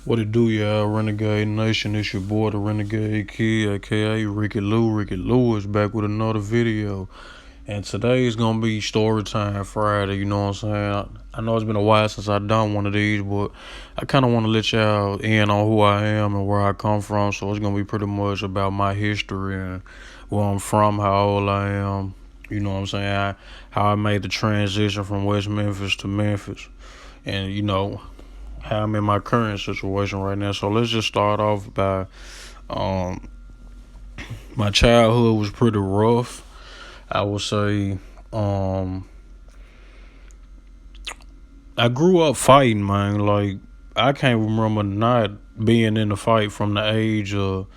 What it do, y'all? Renegade Nation, it's your boy, the Renegade Kid, aka Ricky Lewis, back with another video. And today is gonna be story time Friday, you know what I'm saying? I know it's been a while since I done one of these, but I kinda wanna let y'all in on who I am and where I come from. So it's gonna be pretty much about my history and where I'm from, how old I am, you know what I'm saying? How I made the transition from West Memphis to Memphis. And how I'm in my current situation right now. So let's just start off by um, my childhood was pretty rough. I would say I grew up fighting, man. Like I can't remember not being in the fight from the age of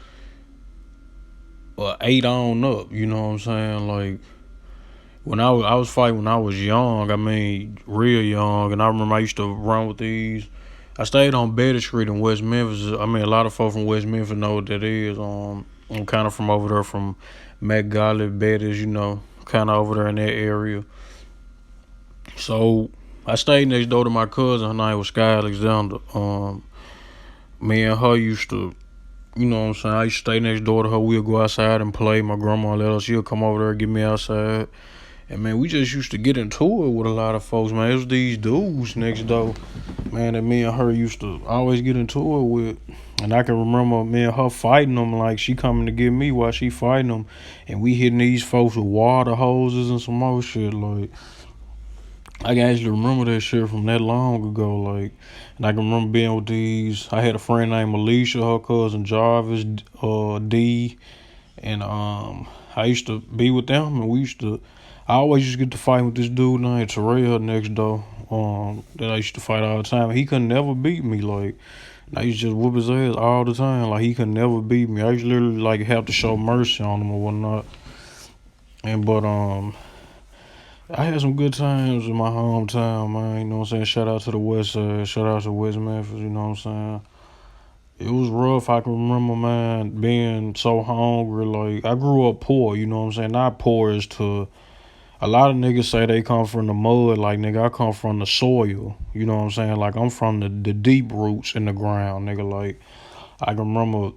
8 on up. You know what I'm saying? Like when I was fighting when I was young. I mean, real young. And I remember I used to run with these. I stayed on Betty Street in West Memphis. I mean, a lot of folks from West Memphis know what that is. I'm kind of from over there from McGolly, Betty's, kind of over there in that area. So I stayed next door to my cousin. Her name was Sky Alexander. Me and her used to, you know what I'm saying? I used to stay next door to her. We'd go outside and play. My grandma let us. She'll come over there and get me outside. And man, we just used to get into it with a lot of folks, man. It was these dudes next door, man, that me and her used to always get into it with. And I can remember me and her fighting them, like she coming to get me while she fighting them. And we hitting these folks with water hoses and some more shit. Like, I can actually remember that shit from that long ago. Like, and I can remember being with these. I had a friend named Alicia, her cousin Jarvis, D. And I used to be with them, and I always used to get to fight with this dude named Terrell next door. That I used to fight all the time. He could never beat me. Like, I used to just whoop his ass all the time. Like, he could never beat me. I used to literally like have to show mercy on him or whatnot. But I had some good times in my hometown, man. You know what I'm saying? Shout out to the West Side. Shout out to West Memphis. You know what I'm saying? It was rough. I can remember, man, being so hungry. Like, I grew up poor, you know what I'm saying? Not poor as to, a lot of niggas say they come from the mud. Like, nigga, I come from the soil. You know what I'm saying? Like, I'm from the deep roots in the ground, nigga. Like, I can remember,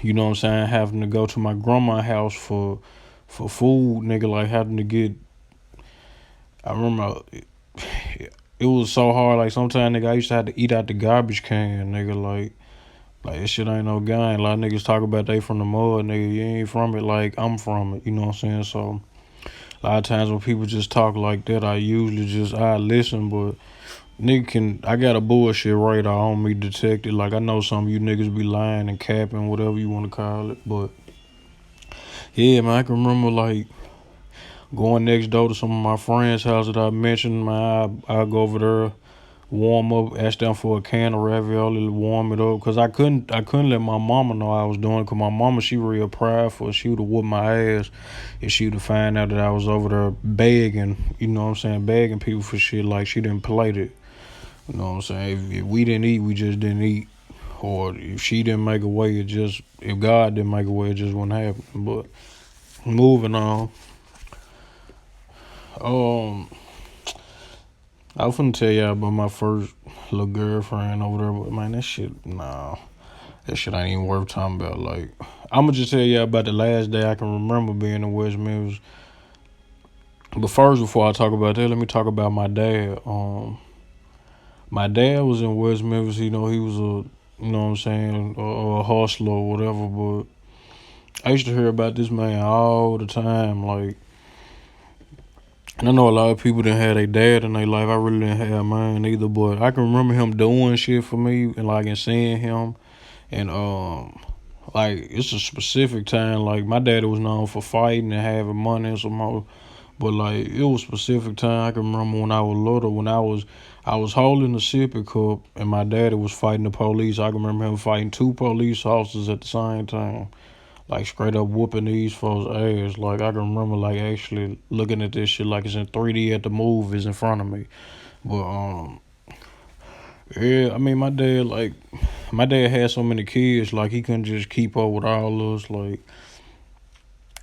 you know what I'm saying, having to go to my grandma's house for food, nigga, like having to get, I remember it was so hard. Like, sometimes, nigga, I used to have to eat out the garbage can, nigga. Like, this shit ain't no game. A lot of niggas talk about they from the mud, nigga. You ain't from it. Like, I'm from it. You know what I'm saying? So, a lot of times when people just talk like that, I listen, but I got a bullshit radar on me detected. Like, I know some of you niggas be lying and capping, whatever you want to call it. But, yeah, man, I can remember, like, going next door to some of my friends' house that I mentioned, man. I go over there, warm up, ask them for a can of ravioli, warm it up, cause I couldn't let my mama know I was doing it, cause my mama, she real prideful. She would have whooped my ass if she would have found out that I was over there begging, you know what I'm saying, begging people for shit. Like, she didn't play it, you know what I'm saying. If we didn't eat, we just didn't eat, or if she didn't make a way, if God didn't make a way, it just wouldn't happen. But moving on, um. I was finna tell y'all about my first little girlfriend over there, but man, that shit ain't even worth talking about. Like, I'ma just tell y'all about the last day I can remember being in West Memphis. But first, before I talk about that, let me talk about my dad. My dad was in West Memphis. You know, he was you know what I'm saying, a hustler or whatever. But I used to hear about this man all the time. Like, and I know a lot of people didn't have their dad in their life. I really didn't have mine either, but I can remember him doing shit for me and seeing him. And like, it's a specific time. Like, my daddy was known for fighting and having money and some more. But like, it was a specific time. I can remember when I was little, when I was holding a sippy cup and my daddy was fighting the police. I can remember him fighting two police officers at the same time. Like, straight up whooping these folks' ass. Like, I can remember, like, actually looking at this shit like it's in 3D at the movies in front of me. But yeah, I mean, my dad had so many kids. Like, he couldn't just keep up with all of us. Like,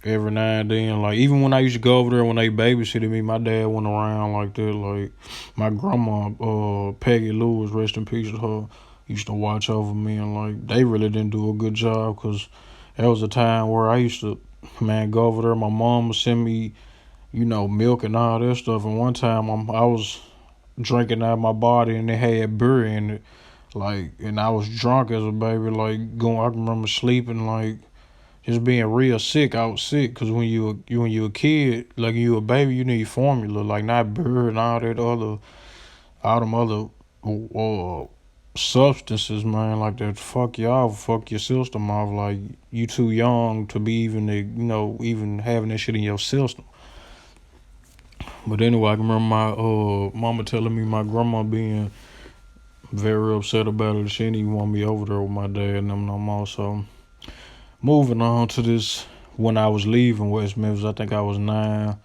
every now and then, like, even when I used to go over there when they babysitted me, my dad went around like that. Like, my grandma, Peggy Lewis, rest in peace to her. used to watch over me, and like they really didn't do a good job because there was a time where I used to, man, go over there. My mom would send me, milk and all that stuff. And one time I was drinking out of my body and they had beer in it. Like, and I was drunk as a baby. Like, I can remember sleeping, like, just being real sick. I was sick because when you a kid, like you a baby, you need formula, like not beer and all them other substances, man, like that fuck y'all, fuck your system off. Like you too young to be even, even having that shit in your system. But anyway, I can remember my mama telling me my grandma being very upset about it. She didn't even want me over there with my dad and them no more. So moving on to this, when I was leaving West Memphis, I think I was 9.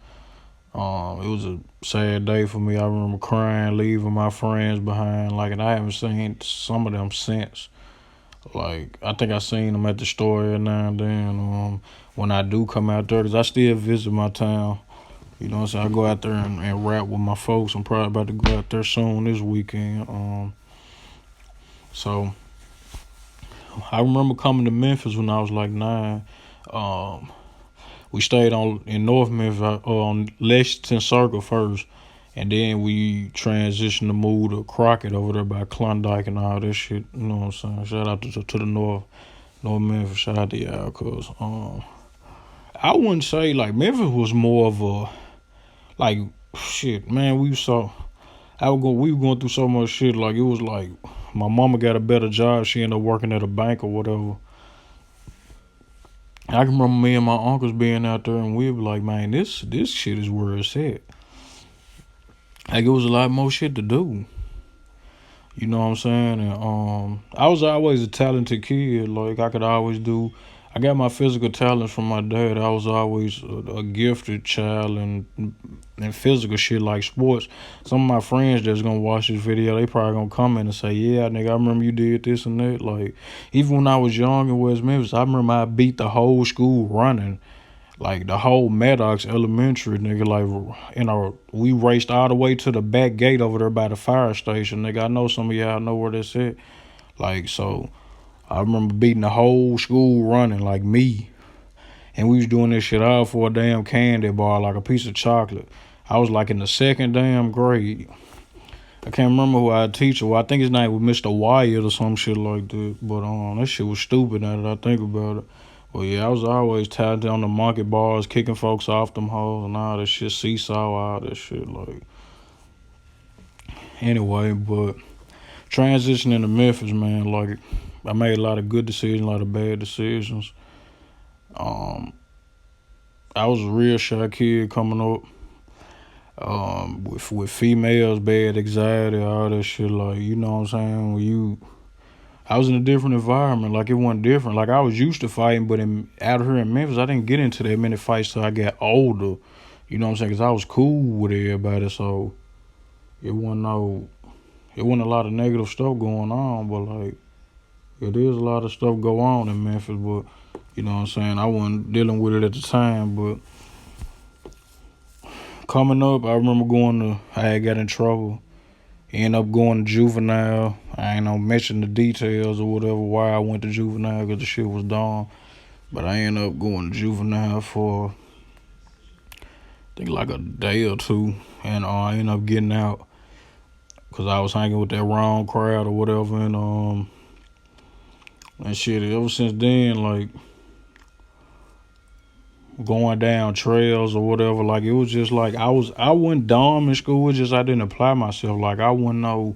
It was a sad day for me. I remember crying, leaving my friends behind. Like, and I haven't seen some of them since. Like, I think I seen them at the store every now and then. When I do come out there, because I still visit my town. You know what I'm saying? I go out there and rap with my folks. I'm probably about to go out there soon this weekend. So I remember coming to Memphis when I was like 9. We stayed in North Memphis on Lexington Circle first, and then we transitioned to move to Crockett over there by Klondike and all that shit. You know what I'm saying? Shout out to the North Memphis. Shout out to y'all, cause I wouldn't say like Memphis was more of a like shit, man. We were going through so much shit. Like it was like my mama got a better job. She ended up working at a bank or whatever. I can remember me and my uncles being out there, and we'd be like, man, this shit is where it's at. Like, it was a lot more shit to do. You know what I'm saying? And I was always a talented kid. Like, I got my physical talents from my dad. I was always a gifted child and physical shit like sports. Some of my friends that's gonna watch this video, they probably gonna comment and say, yeah, nigga, I remember you did this and that. Like, even when I was young in West Memphis, I remember I beat the whole school running. Like, the whole Maddox Elementary, nigga, like, we raced all the way to the back gate over there by the fire station, nigga. I know some of y'all know where that's at. Like, so I remember beating the whole school running, like me. And we was doing this shit all for a damn candy bar, like a piece of chocolate. I was like in the second damn grade. I can't remember who our teacher was. I think his name was Mr. Wyatt or some shit like that. But that shit was stupid now that I think about it. Well, yeah, I was always talented on the monkey bars, kicking folks off them hoes and all that shit, seesaw, all that shit. Like, anyway, but transitioning to Memphis, man, like, I made a lot of good decisions, a lot of bad decisions. I was a real shy kid coming up. With females, bad anxiety, all that shit. Like, you know what I'm saying? I was in a different environment. Like, it wasn't different. Like, I was used to fighting, but out here in Memphis, I didn't get into that many fights till I got older. You know what I'm saying? Because I was cool with everybody, so it wasn't a lot of negative stuff going on, but, like, it is a lot of stuff go on in Memphis, but, you know what I'm saying? I wasn't dealing with it at the time, but coming up, I remember I had got in trouble. Ended up going to juvenile. I ain't gonna mention the details or whatever why I went to juvenile because the shit was dumb. But I ended up going to juvenile for I think like a day or two, and I ended up getting out because I was hanging with that wrong crowd or whatever, and shit. Ever since then, like going down trails or whatever, like it was just like I wasn't dumb in school. It's just I didn't apply myself. Like I wasn't no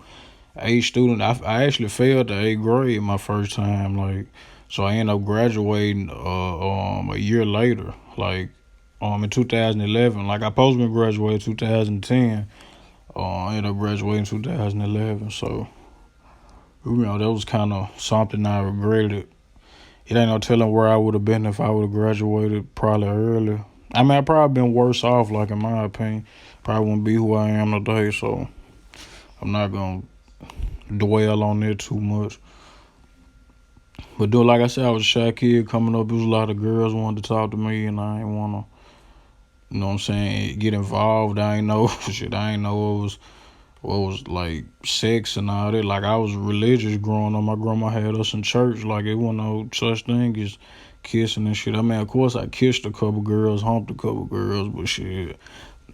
A student. I actually failed the 8th grade my first time. Like, so I ended up graduating a year later. Like in 2011. Like I supposed to graduate 2010. I ended up graduating 2011. So that was kind of something I regretted. It ain't no telling where I would have been if I would have graduated probably earlier. I mean, I probably been worse off, like in my opinion. Probably wouldn't be who I am today, so I'm not gonna dwell on it too much. But like I said, I was a shy kid coming up. There was a lot of girls wanted to talk to me, and I ain't wanna, you know what I'm saying, get involved. I ain't know shit. I ain't know it was what was like sex and all that. Like I was religious growing up. My grandma had us in church. Like it wasn't no such thing as kissing and shit. I mean, of course I kissed a couple girls, humped a couple girls, but shit,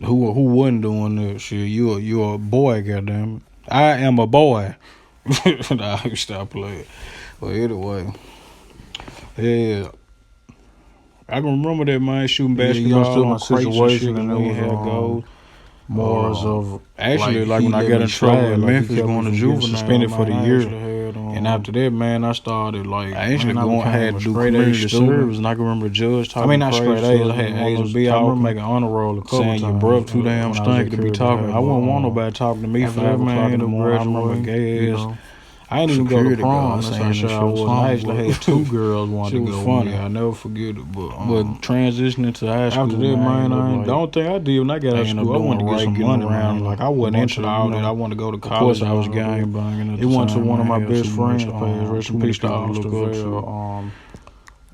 who wasn't doing that shit? You a boy, goddamn it. I am a boy. Nah, stop playing. But anyway, yeah. I can remember that, man, shooting basketball on situation and then we had goals. More of actually like when I got in trouble in Memphis going to juvenile, suspended for the year. And after that, man, I started like I actually had to do community service, and I can remember the judge talking. I mean, not straight A's, I had A's and B's. I remember making honor roll a couple times. Saying your breath too damn stank to be talking. I wouldn't want nobody talking to me 5 o'clock in the morning. I remember gay ass. I ain't even go to prom. That's how sure I was. I actually had 2 girls wanted to go. Funny. Yeah, I never forget it. But transitioning to high school, after that, man, the only thing I did when I got out of school, I wanted to get some money around. Like I wasn't into all that. I wanted to go to college. Of course, I was gang banging. It went to one of my best friends. Rest in peace,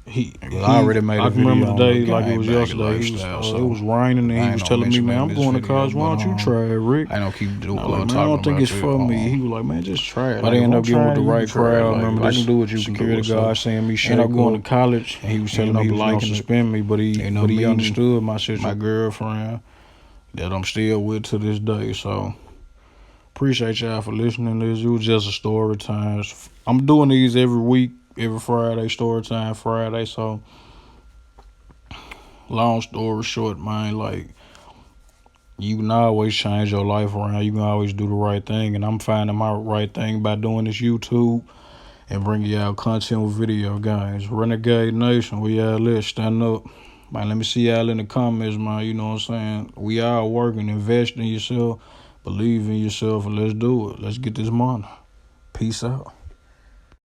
he I already made a video. I remember the day like it was yesterday. It was raining and he was telling me, man, I'm going to college. Why don't you try it, Rick? I don't keep doing like, man, I don't think it's for me. He was like, man, just try it. But I ended up getting with the right crowd. Remember, I can do what you security guard saying me shit. I'm going to college and he was telling me he was going to suspend me, but he understood my situation, my girlfriend that I'm still with to this day. So appreciate y'all for listening to this. It was just a story time. I'm doing these every week. Every Friday, story time Friday. So, long story short, man, like, you can always change your life around. You can always do the right thing. And I'm finding my right thing by doing this YouTube and bringing y'all content with video games. Renegade Nation, we y'all at? Stand up. Man, let me see y'all in the comments, man. You know what I'm saying? We all working. Invest in yourself. Believe in yourself. And let's do it. Let's get this money. Peace out.